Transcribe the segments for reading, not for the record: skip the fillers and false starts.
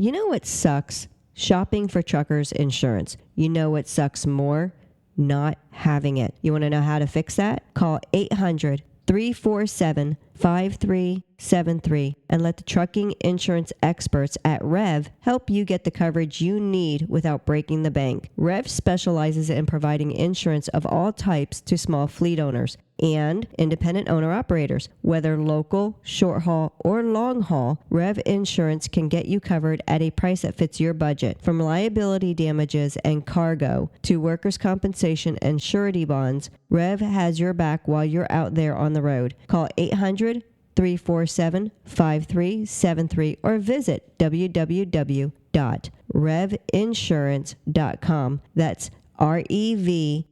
You know what sucks? Shopping for truckers insurance. You know what sucks more? Not having it. You want to know how to fix that? Call 800-347-5373 and let the trucking insurance experts at Rev help you get the coverage you need without breaking the bank. Rev specializes in providing insurance of all types to small fleet owners and independent owner-operators. Whether local, short haul, or long haul, Rev Insurance can get you covered at a price that fits your budget. From liability damages and cargo to workers' compensation and surety bonds, Rev has your back while you're out there on the road. Call 800-347-5373 or visit www.revinsurance.com. That's REVINSURANCE.com.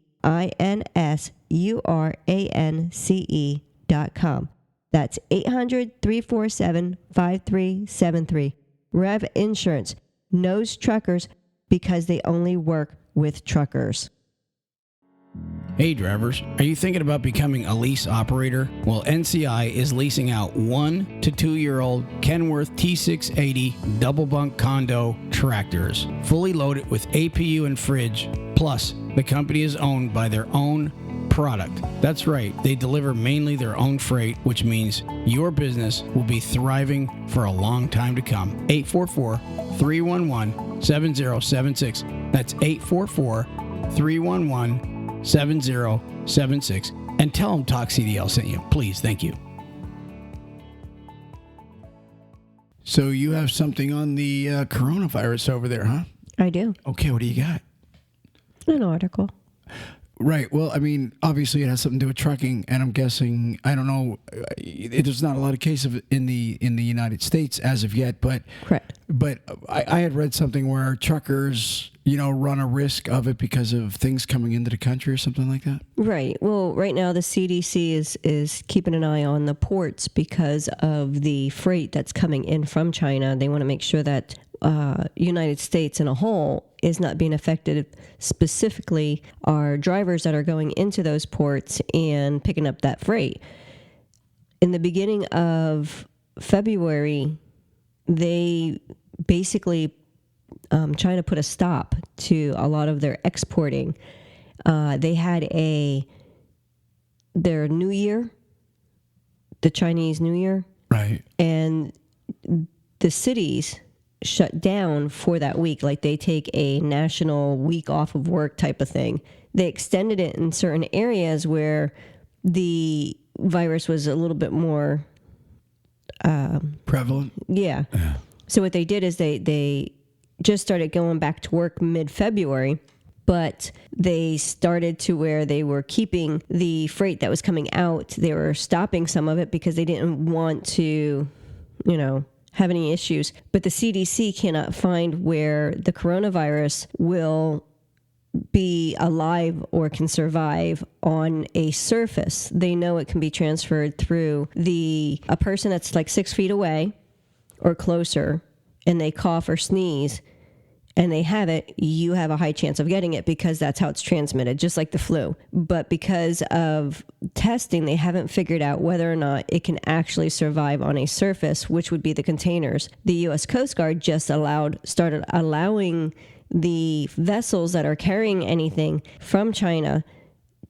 That's 800-347-5373. Rev Insurance knows truckers because they only work with truckers. Hey drivers, are you thinking about becoming a lease operator? Well, NCI is leasing out 1 to 2-year-old Kenworth T680 double bunk condo tractors, fully loaded with APU and fridge. Plus, the company is owned by their own product. That's right, they deliver mainly their own freight, which means your business will be thriving for a long time to come. 844-311-7076. That's 844-311-7076. And tell them TalKCDL sent you. Please, thank you. So you have something on the coronavirus over there, huh? I do. Okay, what do you got? An article. Right. Well, I mean, obviously it has something to do with trucking, and I'm guessing, I don't know, there's not a lot of cases of it in the United States as of yet, but Correct. But I had read something where truckers, run a risk of it because of things coming into the country or something like that. Right. Well, right now the CDC is keeping an eye on the ports because of the freight that's coming in from China. They want to make sure that United States in a whole is not being affected. Specifically, our drivers that are going into those ports and picking up that freight. In the beginning of February, they basically China put a stop to a lot of their exporting. They had their New Year, the Chinese New Year, right, and the cities shut down for that week. Like they take a national week off of work type of thing. They extended it in certain areas where the virus was a little bit more prevalent. Yeah. So what they did is they just started going back to work mid-February, but they started to where they were keeping the freight that was coming out. They were stopping some of it because they didn't want to, have any issues. But the CDC cannot find where the coronavirus will be alive or can survive on a surface. They know it can be transferred through a person that's like 6 feet away or closer, and they cough or sneeze and they have it, you have a high chance of getting it because that's how it's transmitted, just like the flu. But because of testing, they haven't figured out whether or not it can actually survive on a surface, which would be the containers. The U.S. Coast Guard just started allowing the vessels that are carrying anything from China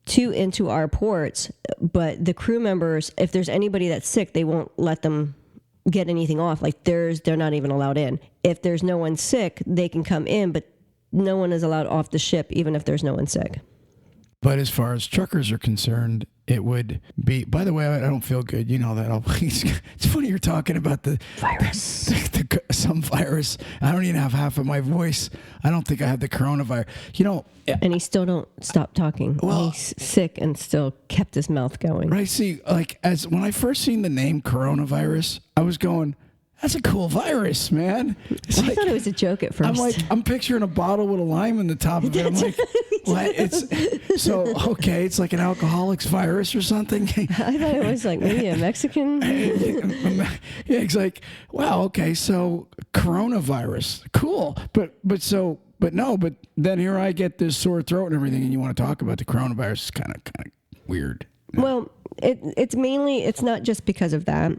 into our ports, but the crew members, if there's anybody that's sick, they won't let them get anything off. Like they're not even allowed in. If there's no one sick, they can come in, but no one is allowed off the ship, even if there's no one sick. But as far as truckers are concerned, it would be, by the way, I don't feel good. You know that. It's funny you're talking about the virus. Some virus. I don't even have half of my voice. I don't think I had the coronavirus. And he still don't stop talking. Well, he's sick and still kept his mouth going. Right. See, when I first seen the name coronavirus, I was going, that's a cool virus, man. I thought it was a joke at first. I'm picturing a bottle with a lime in the top of it. I'm like, what? It's like an alcoholic's virus or something. I thought it was like maybe a Mexican. Yeah, it's like, wow, okay, so coronavirus, cool. But then here I get this sore throat and everything, and you want to talk about the coronavirus. It's kind of weird. Well, it's not just because of that.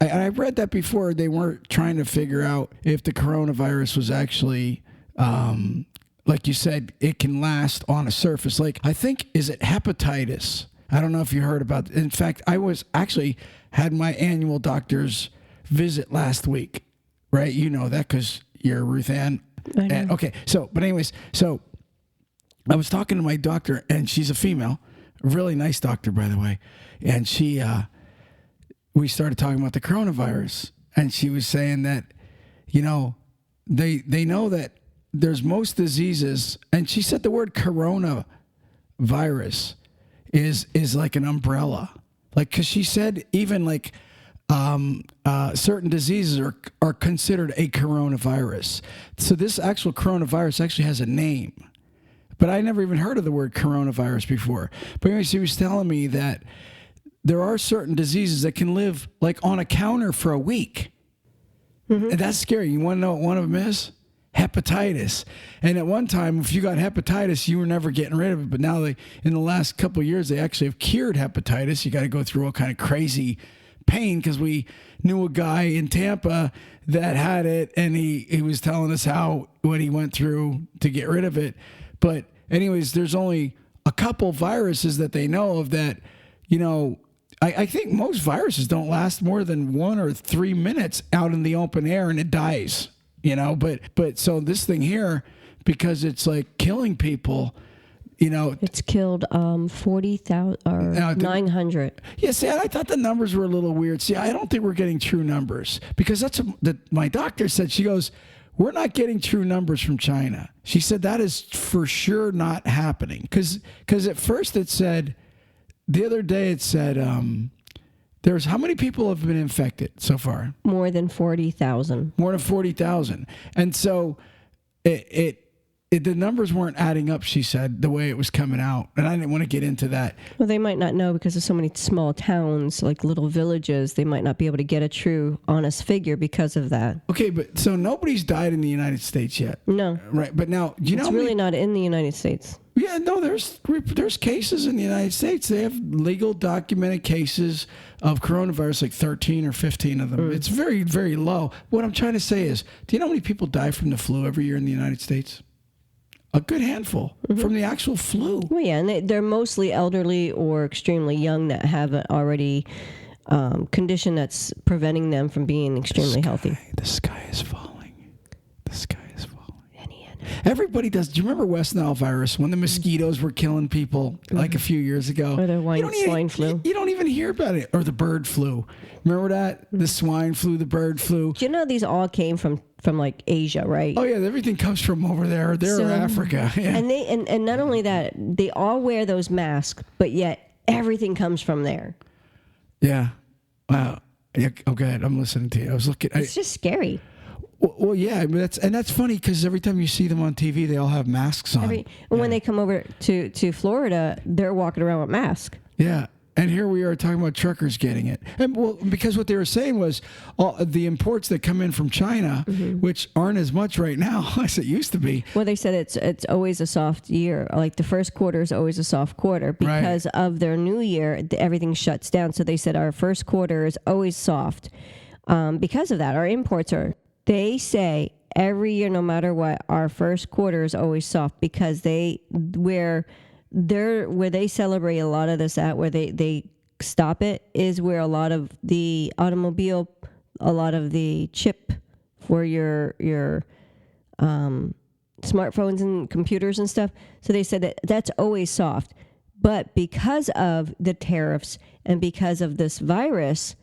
I read that before. They weren't trying to figure out if the coronavirus was actually, like you said, it can last on a surface. Like, I think, is it hepatitis? I don't know if you heard about it. In fact, I was actually had my annual doctor's visit last week, right? You know that because you're Ruth Ann. I know. Okay, but anyways, I was talking to my doctor, and she's a female, a really nice doctor, by the way, and we started talking about the coronavirus, and she was saying that, they know that there's most diseases, and she said the word coronavirus is like an umbrella, like, because she said even like certain diseases are considered a coronavirus. So this actual coronavirus actually has a name, but I never even heard of the word coronavirus before. But anyway, she was telling me that there are certain diseases that can live like on a counter for a week. Mm-hmm. And that's scary. You want to know what one of them is? Hepatitis. And at one time, if you got hepatitis, you were never getting rid of it. But now in the last couple of years, they actually have cured hepatitis. You got to go through all kind of crazy pain, because we knew a guy in Tampa that had it, and he was telling us what he went through to get rid of it. But anyways, there's only a couple viruses that they know of that, I think most viruses don't last more than 1 or 3 minutes out in the open air, and it dies, but so this thing here, because it's like killing people, it's killed 40,000 or 900. Yeah, see, I thought the numbers were a little weird. See, I don't think we're getting true numbers, because that's my doctor said. She goes, we're not getting true numbers from China. She said that is for sure not happening, because at first it said, the other day it said, there's how many people have been infected so far? More than 40,000. More than 40,000. And so the numbers weren't adding up, she said, the way it was coming out. And I didn't want to get into that. Well, they might not know, because there's so many small towns, like little villages. They might not be able to get a true, honest figure because of that. Okay, but so nobody's died in the United States yet. No. Right, but now, it's really not in the United States. Yeah, no, there's cases in the United States. They have legal documented cases of coronavirus, like 13 or 15 of them. It's very, very low. What I'm trying to say is, do you know how many people die from the flu every year in the United States? A good handful from the actual flu. Well, yeah, and they're mostly elderly or extremely young that have an already condition that's preventing them from being extremely healthy. The sky is falling. The sky is falling. Everybody does. Do you remember West Nile virus, when the mosquitoes were killing people like a few years ago? Or the swine flu. You don't even hear about it. Or the bird flu. Remember that? The swine flu, the bird flu. Do you know these all came from like Asia, right? Oh yeah, everything comes from over there. Or Africa. Yeah. And and not only that, they all wear those masks, but yet everything comes from there. Yeah. Wow. Yeah, oh, go ahead. I'm listening to you. I was looking. It's just scary. Well, yeah, I mean, that's funny, because every time you see them on TV, they all have masks on. When they come over to Florida, they're walking around with masks. Yeah, and here we are talking about truckers getting it, and because what they were saying was all the imports that come in from China, which aren't as much right now as it used to be. Well, they said it's always a soft year. Like the first quarter is always a soft quarter because of their new year. Everything shuts down. So they said our first quarter is always soft because of that. Our imports are. They say every year, no matter what, our first quarter is always soft, because where they celebrate a lot of this at, where they stop it, is where a lot of the automobile, a lot of the chip for your smartphones and computers and stuff. So they said that's always soft, but because of the tariffs and because of this virus,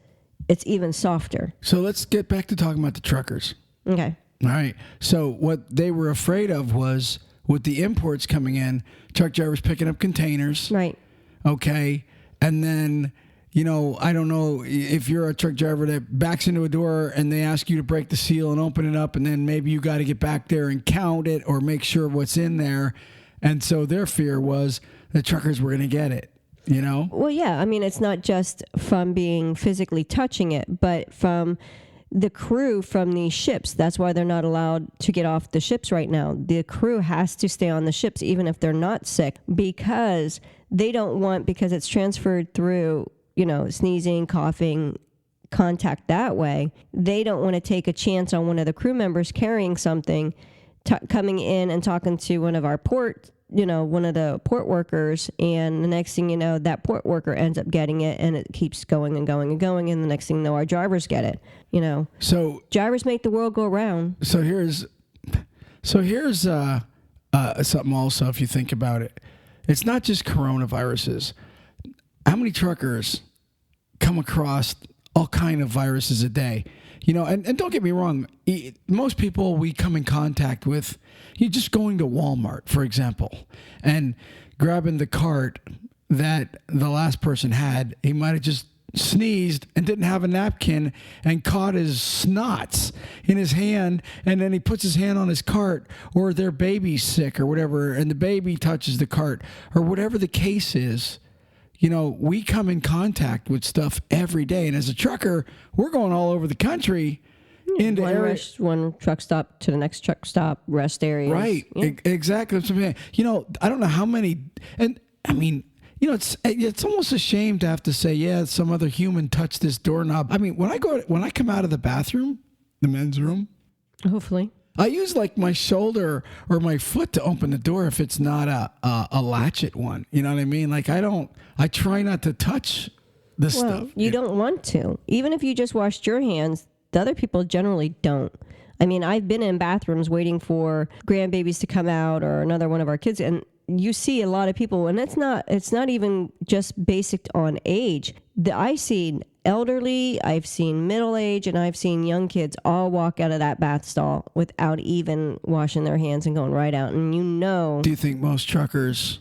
it's even softer. So let's get back to talking about the truckers. Okay. All right. So what they were afraid of was, with the imports coming in, truck drivers picking up containers. Right. Okay. And then, I don't know if you're a truck driver that backs into a door and they ask you to break the seal and open it up, and then maybe you got to get back there and count it or make sure what's in there. And so their fear was the truckers were going to get it. Well, yeah. I mean, it's not just from being physically touching it, but from the crew from these ships. That's why they're not allowed to get off the ships right now. The crew has to stay on the ships, even if they're not sick, because they don't want, because it's transferred through, sneezing, coughing, contact that way. They don't want to take a chance on one of the crew members carrying something, coming in and talking to one of our one of the port workers, and the next thing you know, that port worker ends up getting it, and it keeps going and going and going, and the next thing you know, our drivers get it. So drivers make the world go round. So here's something also, if you think about it. It's not just coronaviruses. How many truckers come across all kind of viruses a day? And don't get me wrong, most people we come in contact with, you're just going to Walmart, for example, and grabbing the cart that the last person had. He might have just sneezed and didn't have a napkin and caught his snots in his hand, and then he puts his hand on his cart, or their baby's sick or whatever, and the baby touches the cart, or whatever the case is. We come in contact with stuff every day. And as a trucker, we're going all over the country into one truck stop to the next truck stop, rest areas. Right. Yeah. Exactly. I don't know how many. And I mean, it's almost a shame to have to say, yeah, some other human touched this doorknob. I mean, when I come out of the bathroom, the men's room, hopefully, I use like my shoulder or my foot to open the door if it's not a latchet one. You know what I mean? Like I try not to touch the stuff. You don't want to. Even if you just washed your hands, the other people generally don't. I mean, I've been in bathrooms waiting for grandbabies to come out or another one of our kids, and you see a lot of people, and it's not even just basic on age. I've seen elderly, I've seen middle age, and I've seen young kids all walk out of that bath stall without even washing their hands and going right out. And Do you think most truckers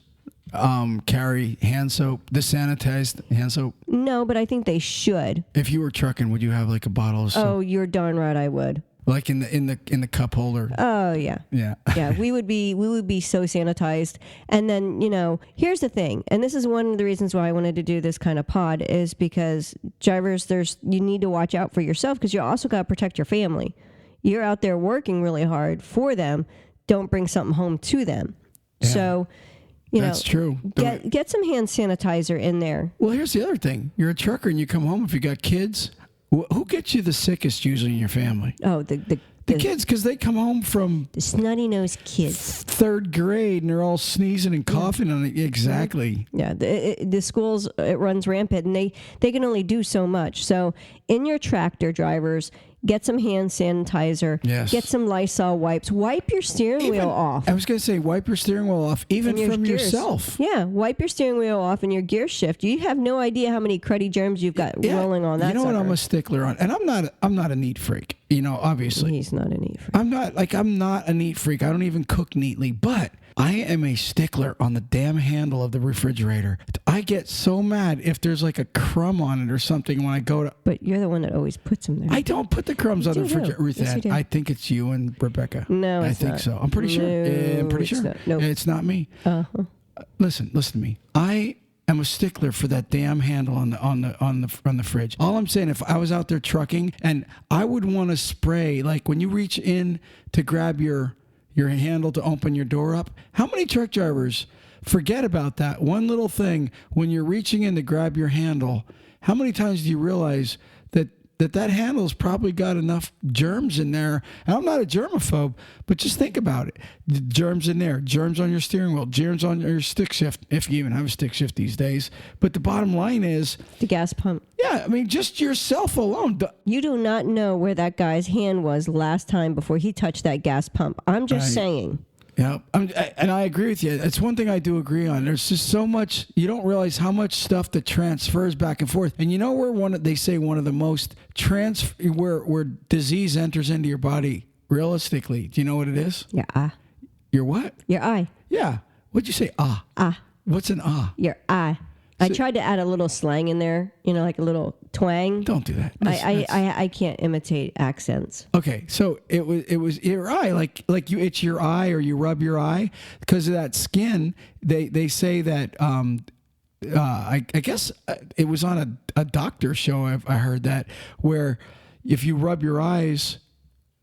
carry hand soap, the sanitized hand soap? No, but I think they should. If you were trucking, would you have like a bottle of soap? Oh, you're darn right I would. Like in the cup holder. Oh yeah. Yeah. Yeah. We would be so sanitized. And then, here's the thing, and this is one of the reasons why I wanted to do this kind of pod, is because drivers, you need to watch out for yourself, because you also got to protect your family. You're out there working really hard for them. Don't bring something home to them. Yeah. So, that's true. Get some hand sanitizer in there. Well, here's the other thing. You're a trucker and you come home, if you got kids, who gets you the sickest usually in your family? Oh, the kids, because they come home from the snotty-nosed kids. 3rd grade, and they're all sneezing and coughing on it. Exactly. Yeah, the schools, it runs rampant, and they can only do so much. So in your tractor, drivers, get some hand sanitizer. Yes. Get some Lysol wipes. Wipe your steering wheel off. I was going to say, wipe your steering wheel off, even from yourself. Yeah, wipe your steering wheel off in your gear shift. You have no idea how many cruddy germs you've got rolling on that. You know what I'm a stickler on? And I'm not a neat freak. Obviously. He's not a neat freak. I'm not a neat freak. I don't even cook neatly, but I am a stickler on the damn handle of the refrigerator. I get so mad if there's like a crumb on it or something when I go to... But you're the one that always puts them there. I don't put the crumbs on the refrigerator. Ruth Ann, I think it's you and Rebecca. No, it's not. I think so. I'm pretty sure. I'm pretty sure. Not. Nope. It's not me. Uh-huh. Listen to me. I am a stickler for that damn handle on the fridge. All I'm saying, if I was out there trucking and I would want to spray, like when you reach in to grab your handle to open your door up, how many truck drivers forget about that one little thing when you're reaching in to grab your handle? How many times do you realize that handle's probably got enough germs in there? And I'm not a germaphobe, but just think about it. The germs in there, germs on your steering wheel, germs on your stick shift, if you even have a stick shift these days. But the bottom line is... the gas pump. Yeah, I mean, just yourself alone. You do not know where that guy's hand was last time before he touched that gas pump. I'm just saying. Yeah, and I agree with you. It's one thing I do agree on. There's just so much, you don't realize how much stuff that transfers back and forth. And you know where they say one of the most where disease enters into your body realistically. Do you know what it is? Your eye. Your what? Your eye. Yeah. What'd you say? Ah. Ah. What's an ah? Your eye. I tried to add a little slang in there, like a little twang. Don't do that. I can't imitate accents. Okay, so it was your eye, like you itch your eye or you rub your eye because of that skin. They say that I guess it was on a doctor show. I heard that where if you rub your eyes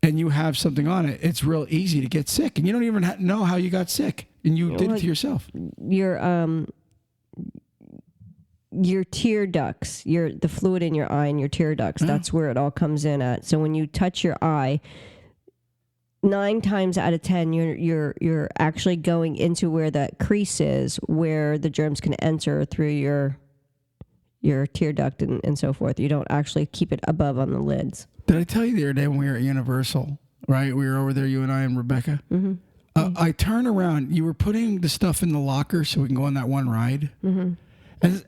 and you have something on it, it's real easy to get sick, and you don't even know how your tear ducts, the fluid in your eye and your tear ducts, that's where it all comes in at. So when you touch your eye, 9 times out of 10, you're actually going into where that crease is, where the germs can enter through your tear duct and so forth. You don't actually keep it above on the lids. Did I tell you the other day when we were at Universal, right? We were over there, you and I and Rebecca. Mm-hmm. I turn around. You were putting the stuff in the locker so we can go on that one ride. Mm-hmm.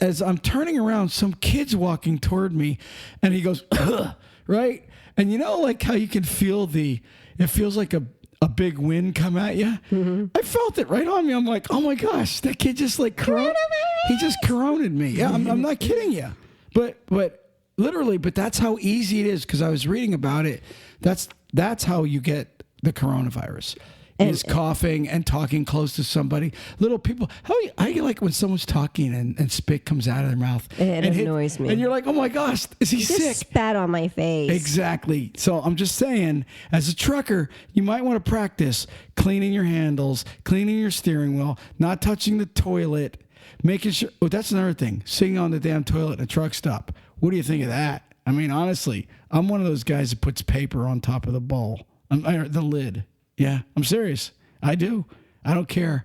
As I'm turning around, some kid's walking toward me, and he goes, right? And you know, like how you can feel it feels like a big wind come at you. Mm-hmm. I felt it right on me. I'm like, oh my gosh, that kid just like he just coroned me. Yeah, I'm not kidding you. But literally, but that's how easy it is, because I was reading about it. That's how you get the coronavirus. Is coughing and talking close to somebody. Little people, how you like when someone's talking and spit comes out of their mouth. It annoys me. And you're like, oh my gosh, is he sick? Just spat on my face. Exactly. So I'm just saying, as a trucker, you might want to practice cleaning your handles, cleaning your steering wheel, not touching the toilet, making sure. Oh, that's another thing. Sitting on the damn toilet at a truck stop. What do you think of that? I mean, honestly, I'm one of those guys that puts paper on top of the bowl, the lid. Yeah, I'm serious. I do. I don't care.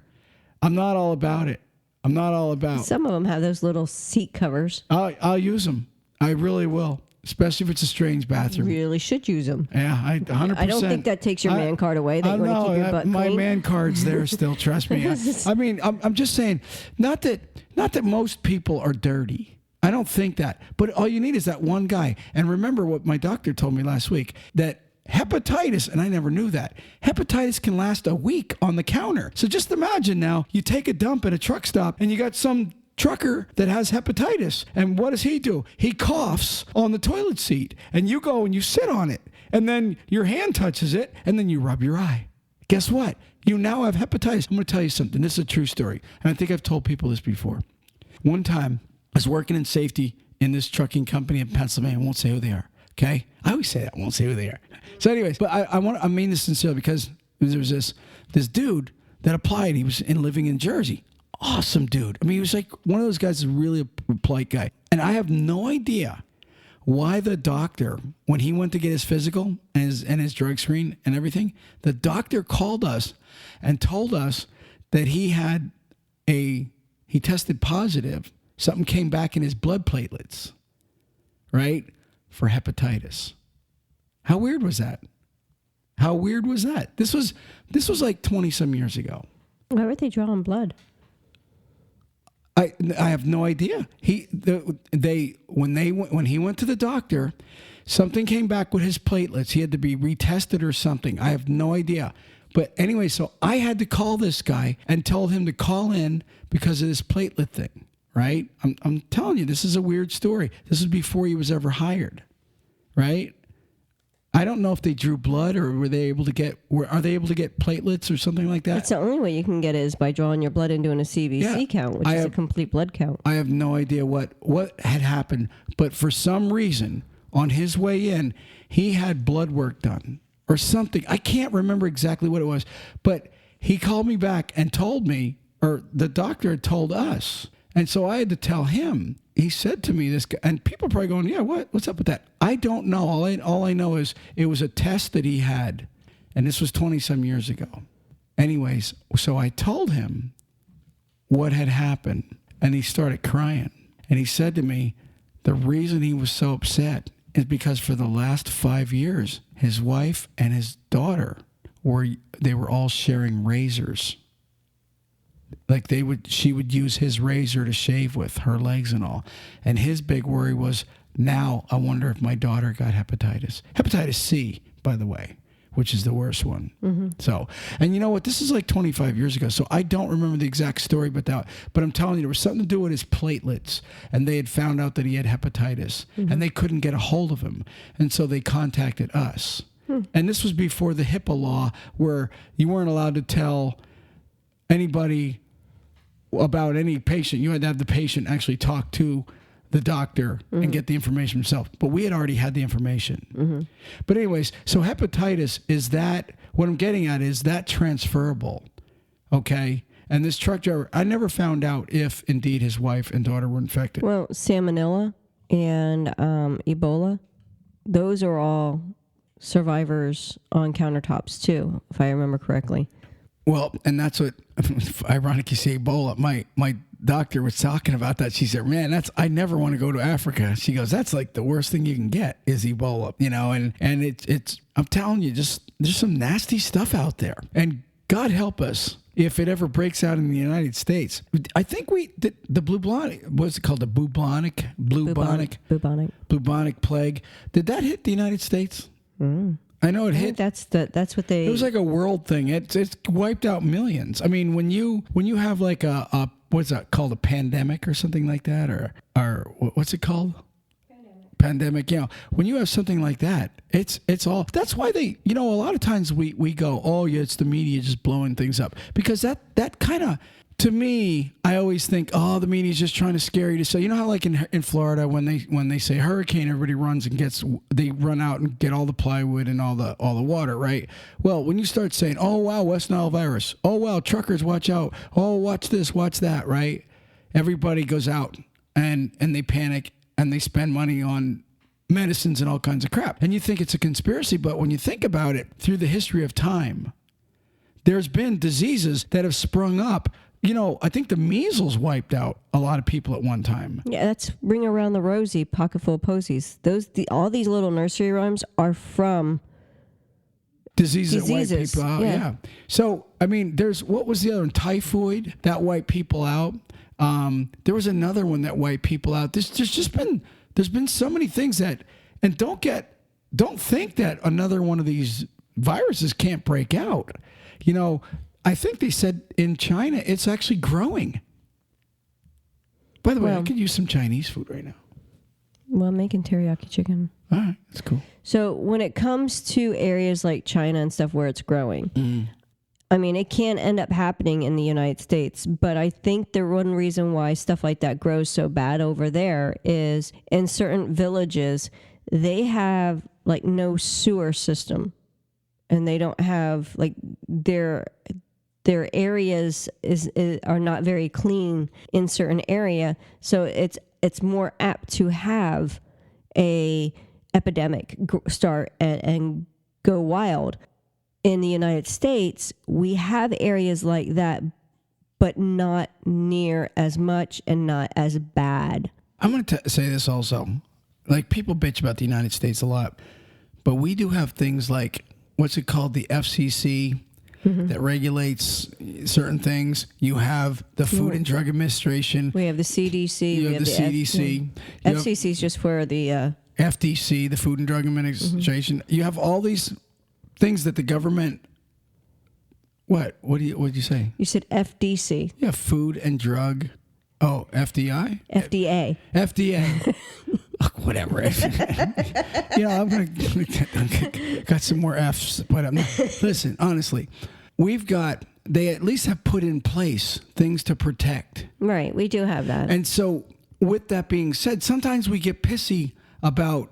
I'm not all about it. I'm not all about. Some of them have those little seat covers. I'll use them. I really will, especially if it's a strange bathroom. You really should use them. Yeah, 100%. I don't think that takes your man card away. That you want to keep your butt clean. My man card's there still. Trust me. I mean, I'm just saying. Not that most people are dirty. I don't think that. But all you need is that one guy. And remember what my doctor told me last week, that hepatitis, and I never knew that, hepatitis can last a week on the counter. So just imagine now, you take a dump at a truck stop and you got some trucker that has hepatitis. And what does he do? He coughs on the toilet seat, and you go and you sit on it, and then your hand touches it, and then you rub your eye. Guess what? You now have hepatitis. I'm going to tell you something. This is a true story, and I think I've told people this before. One time, I was working in safety in this trucking company in Pennsylvania. I won't say who they are. Okay? I always say that. I won't say who they are. So anyways, but I mean this sincerely, because there was this dude that applied. He was living in Jersey. Awesome dude. I mean, he was like one of those guys, really a polite guy. And I have no idea why the doctor, when he went to get his physical and his drug screen and everything, the doctor called us and told us that he tested positive. Something came back in his blood platelets, right? For hepatitis. How weird was that? How weird was that? This was like 20 some years ago. Why were they drawing blood? I have no idea. When he went to the doctor, something came back with his platelets. He had to be retested or something. I have no idea. But anyway, so I had to call this guy and told him to call in because of this platelet thing. Right? I'm telling you, this is a weird story. This is before he was ever hired. Right? I don't know if they drew blood or are they able to get platelets or something like that? That's the only way you can get it, is by drawing your blood and doing a CBC count, which is a complete blood count. I have no idea what had happened, but for some reason, on his way in, he had blood work done or something. I can't remember exactly what it was, but he called me back and told me, or the doctor had told us. And so I had to tell him. He said to me, this guy, and people are probably going, yeah, what's up with that? I don't know. All I know is it was a test that he had, and this was 20 some years ago. Anyways, so I told him what had happened, and he started crying. And he said to me, the reason he was so upset is because for the last 5 years, his wife and his daughter they were all sharing razors. Like she would use his razor to shave with, her legs and all. And his big worry was, now I wonder if my daughter got hepatitis. Hepatitis C, by the way, which is the worst one. Mm-hmm. So, and you know what? This is like 25 years ago, so I don't remember the exact story, but I'm telling you, there was something to do with his platelets, and they had found out that he had hepatitis, and they couldn't get a hold of him, and so they contacted us. And this was before the HIPAA law, where you weren't allowed to tell anybody about any patient. You had to have the patient actually talk to the doctor and get the information himself. But we had already had the information. But anyways, so hepatitis, is that, what I'm getting at is that transferable, okay? And this truck driver, I never found out if indeed his wife and daughter were infected. Well, salmonella and Ebola, those are all survivors on countertops too, if I remember correctly. Well, and that's what, ironic you say Ebola. My doctor was talking about that. She said, man, I never want to go to Africa. She goes, that's like the worst thing you can get is Ebola, and it's, I'm telling you, just, there's some nasty stuff out there. And God help us if it ever breaks out in the United States. I think the bubonic, what's it called? The bubonic plague. Did that hit the United States? Mm. I know it hit. That's what they. It was like a world thing. It's wiped out millions. I mean, when you have like a what's that called, a pandemic or something like that, or what's it called? Pandemic. When you have something like that, it's all. That's why they. A lot of times we go, oh yeah, it's the media just blowing things up, because that kind of. To me, I always think, oh, the media's just trying to scare you to say, how like in Florida when they say hurricane, everybody runs and they run out and get all the plywood and all the water, right? Well, when you start saying, oh wow, West Nile virus, oh wow, truckers, watch out, oh watch this, watch that, right? Everybody goes out and they panic and they spend money on medicines and all kinds of crap. And you think it's a conspiracy, but when you think about it, through the history of time, there's been diseases that have sprung up. I think the measles wiped out a lot of people at one time. Yeah, that's Ring Around the Rosie, Pocket Full of Posies. All these little nursery rhymes are from diseases that wipe people out. Yeah. So, I mean, what was the other one? Typhoid, that wiped people out. There was another one that wiped people out. There's been so many things that, and don't think that another one of these viruses can't break out. I think they said in China it's actually growing. By the way, I could use some Chinese food right now. Well, I'm making teriyaki chicken. All right, that's cool. So when it comes to areas like China and stuff where it's growing, I mean, it can end up happening in the United States. But I think the one reason why stuff like that grows so bad over there is in certain villages, they have like no sewer system. And they don't have like their areas are not very clean in certain area, so it's more apt to have a epidemic start and go wild. In the United States, we have areas like that, but not near as much and not as bad. I'm going to say this also. Like, people bitch about the United States a lot, but we do have things like, what's it called, the FCC, that regulates certain things. You have the Food and Drug Administration. We have the CDC. You have the CDC. FCC is just for the... FDC, the Food and Drug Administration. You have all these things that the government... What did you say? You said FDC. Yeah, Food and Drug... Oh, FDI? FDA. FDA. Whatever. I'm gonna got some more F's, but I'm not. Listen, honestly, they at least have put in place things to protect. Right, we do have that. And so, with that being said, sometimes we get pissy about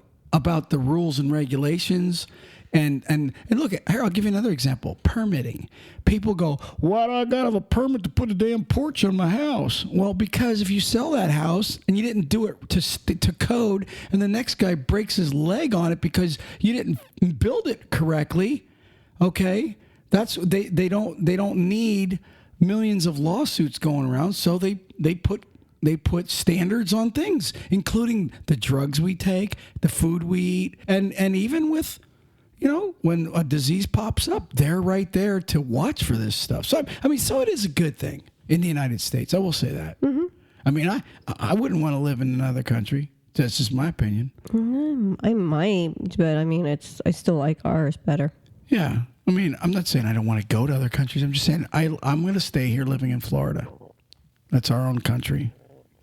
the rules and regulations. And look, here, I'll give you another example. Permitting. People go, why do I got to have a permit to put a damn porch on my house? Well, because if you sell that house and you didn't do it to code, and the next guy breaks his leg on it because you didn't build it correctly, okay? They don't need millions of lawsuits going around, so they put standards on things, including the drugs we take, the food we eat, and even with... when a disease pops up, they're right there to watch for this stuff. So, so it is a good thing in the United States. I will say that. Mm-hmm. I mean, I wouldn't want to live in another country. That's just my opinion. I might, but I still like ours better. Yeah. I mean, I'm not saying I don't want to go to other countries. I'm just saying I'm going to stay here living in Florida. That's our own country.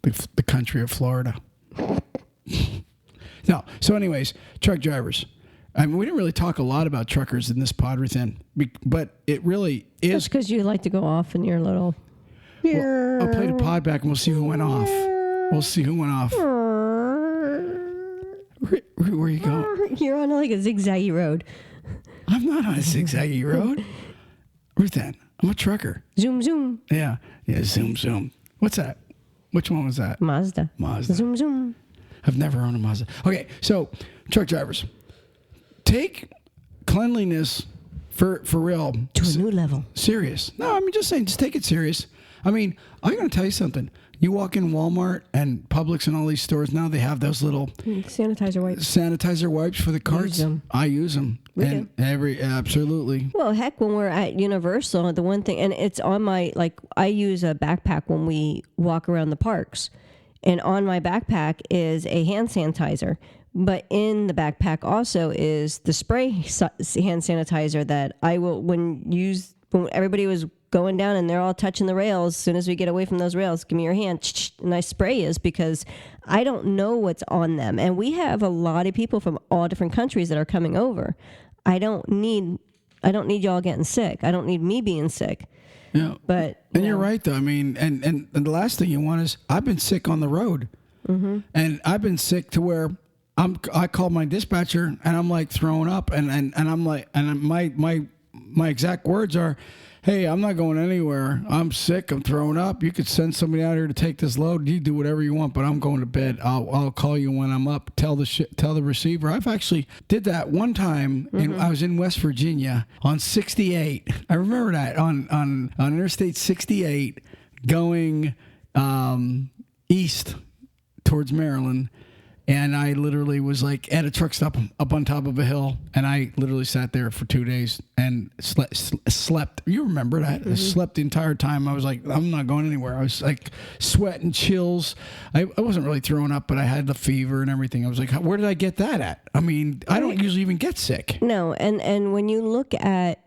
The country of Florida. No. So anyways, truck drivers. I mean, we didn't really talk a lot about truckers in this pod, Ruthann, but it really is. Just because you like to go off in your little... Well, I'll play the pod back and we'll see who went off. Where are you going? You're on like a zigzaggy road. I'm not on a zigzaggy road. Ruthann, I'm a trucker. Zoom, zoom. Yeah. Zoom, zoom. What's that? Which one was that? Mazda. Zoom, zoom. I've never owned a Mazda. Okay, so truck drivers, take cleanliness for real. To a new level. Serious. No, I'm just saying, just take it serious. I mean, I'm going to tell you something. You walk in Walmart and Publix and all these stores now, they have those little sanitizer wipes for the carts. I use them. Absolutely. Well, heck, when we're at Universal, the one thing, and it's on my, like, I use a backpack when we walk around the parks, and on my backpack is a hand sanitizer. But in the backpack also is the spray hand sanitizer that I will, when everybody was going down and they're all touching the rails, as soon as we get away from those rails, give me your hand, and I spray is because I don't know what's on them. And we have a lot of people from all different countries that are coming over. I don't need y'all getting sick. I don't need me being sick. Yeah. But you're right though. I mean, and the last thing you want is, I've been sick on the road. Mm-hmm. And I've been sick to where I called my dispatcher and I'm like throwing up and I'm like, and my exact words are, hey, I'm not going anywhere. I'm sick. I'm throwing up. You could send somebody out here to take this load. You do whatever you want, but I'm going to bed. I'll call you when I'm up. Tell the receiver. I've actually did that one time. Mm-hmm. I was in West Virginia on 68. I remember that on Interstate 68 going east towards Maryland. And I literally was like at a truck stop up on top of a hill, and I literally sat there for 2 days and slept. You remember that? Mm-hmm. I slept the entire time. I was like, I'm not going anywhere. I was like sweating, chills. I wasn't really throwing up, but I had the fever and everything. I was like, where did I get that at? I mean, I don't usually even get sick. No, and when you look at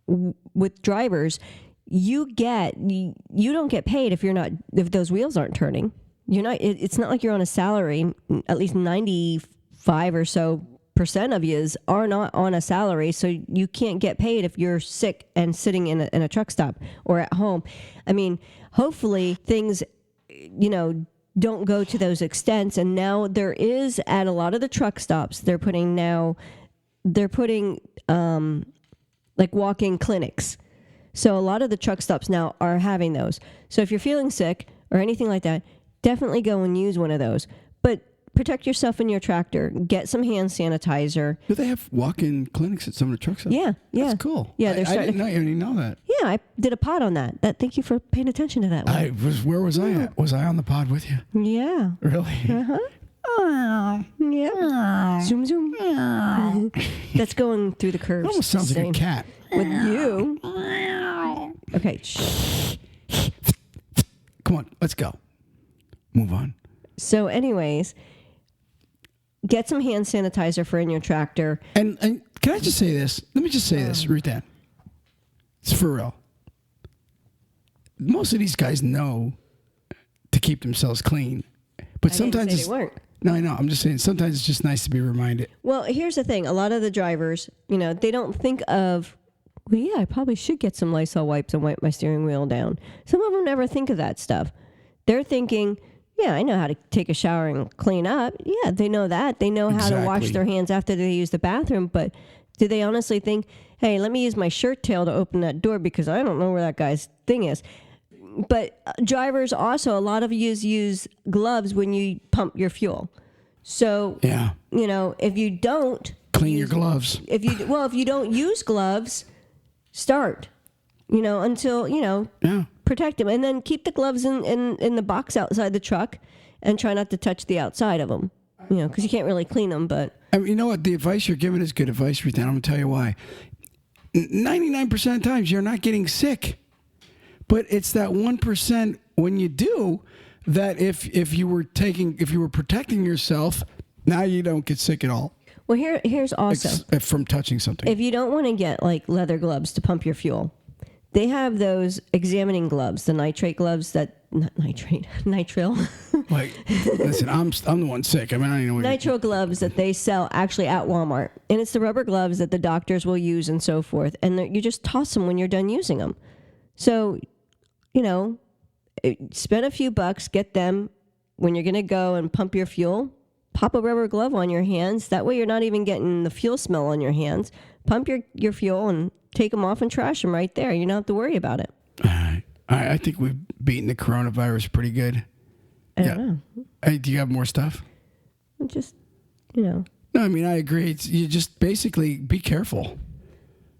with drivers, you don't get paid if those wheels aren't turning. You're not. It's not like you're on a salary. At least 95% or so of yous are not on a salary, so you can't get paid if you're sick and sitting in a truck stop or at home. I mean, hopefully things, don't go to those extents. And now there is at a lot of the truck stops, they're putting like walk-in clinics. So a lot of the truck stops now are having those. So if you're feeling sick or anything like that, definitely go and use one of those. But protect yourself in your tractor. Get some hand sanitizer. Do they have walk-in clinics at some of the truck stops? Yeah. That's cool. Yeah, I didn't know that. Yeah, I did a pod on that. Thank you for paying attention to that one. Where was I at? Was I on the pod with you? Yeah. Really? Uh-huh. Yeah. Zoom, zoom. That's going through the curves. It almost sounds like a cat. With you. Okay. Come on, let's go. Move on. So anyways, get some hand sanitizer for in your tractor. And can I just say this? Let me just say this, Ruth-Ann. It's for real. Most of these guys know to keep themselves clean. But sometimes they weren't. No, I know. I'm just saying sometimes it's just nice to be reminded. Well, here's the thing. A lot of the drivers, they don't think of, well, yeah, I probably should get some Lysol wipes and wipe my steering wheel down. Some of them never think of that stuff. They're thinking, yeah, I know how to take a shower and clean up. Yeah, they know that. They know how to wash their hands after they use the bathroom. But do they honestly think, hey, let me use my shirt tail to open that door because I don't know where that guy's thing is? But drivers also, a lot of you use gloves when you pump your fuel. So, yeah, if you don't clean your gloves, if you don't use gloves, start, until, protect them, and then keep the gloves in the box outside the truck and try not to touch the outside of them, because you can't really clean them. But I mean, you know what? The advice you're giving is good advice, Ruth. I'm going to tell you why. 99% of times you're not getting sick. But it's that 1% when you do that if you were protecting yourself, now you don't get sick at all. Well, here's also from touching something. If you don't want to get like leather gloves to pump your fuel, they have those examining gloves, the nitrate gloves nitrile. Like, listen, I'm the one sick. I mean, I don't even know what nitrile gloves that they sell actually at Walmart, and it's the rubber gloves that the doctors will use and so forth, and you just toss them when you're done using them. So, spend a few bucks, get them when you're going to go and pump your fuel. Pop a rubber glove on your hands. That way you're not even getting the fuel smell on your hands. pump your fuel and take them off and trash them right there. You don't have to worry about it. I think we've beaten the coronavirus pretty good. I don't know. Hey, do you have more stuff? Just, you know. No, I mean, I agree. You just basically be careful.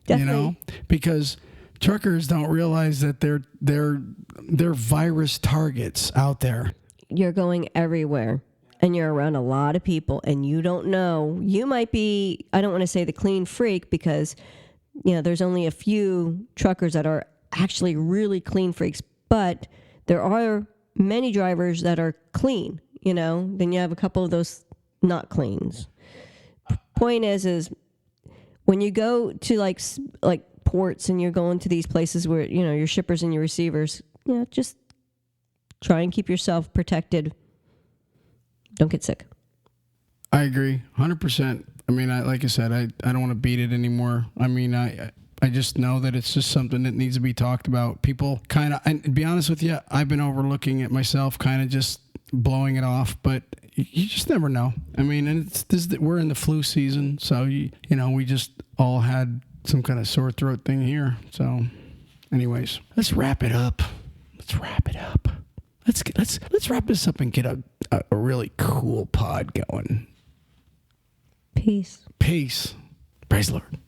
Definitely. You know, because truckers don't realize that they're virus targets out there. You're going everywhere and you're around a lot of people and you don't know. You might be, I don't want to say the clean freak because, you know, there's only a few truckers that are actually really clean freaks, but there are many drivers that are clean, you know. Then you have a couple of those not cleans. Point is when you go to like ports and you're going to these places where, you know, your shippers and your receivers, you know, just try and keep yourself protected. Don't get sick. I agree 100%. I mean, like I said, I don't want to beat it anymore. I mean, I just know that it's just something that needs to be talked about. People kind of, and to be honest with you, I've been overlooking it myself, kind of just blowing it off, but you just never know. I mean, and we're in the flu season, so you know, we just all had some kind of sore throat thing here. So, anyways, let's wrap it up. Let's wrap this up and get a really cool pod going. Peace. Praise the Lord.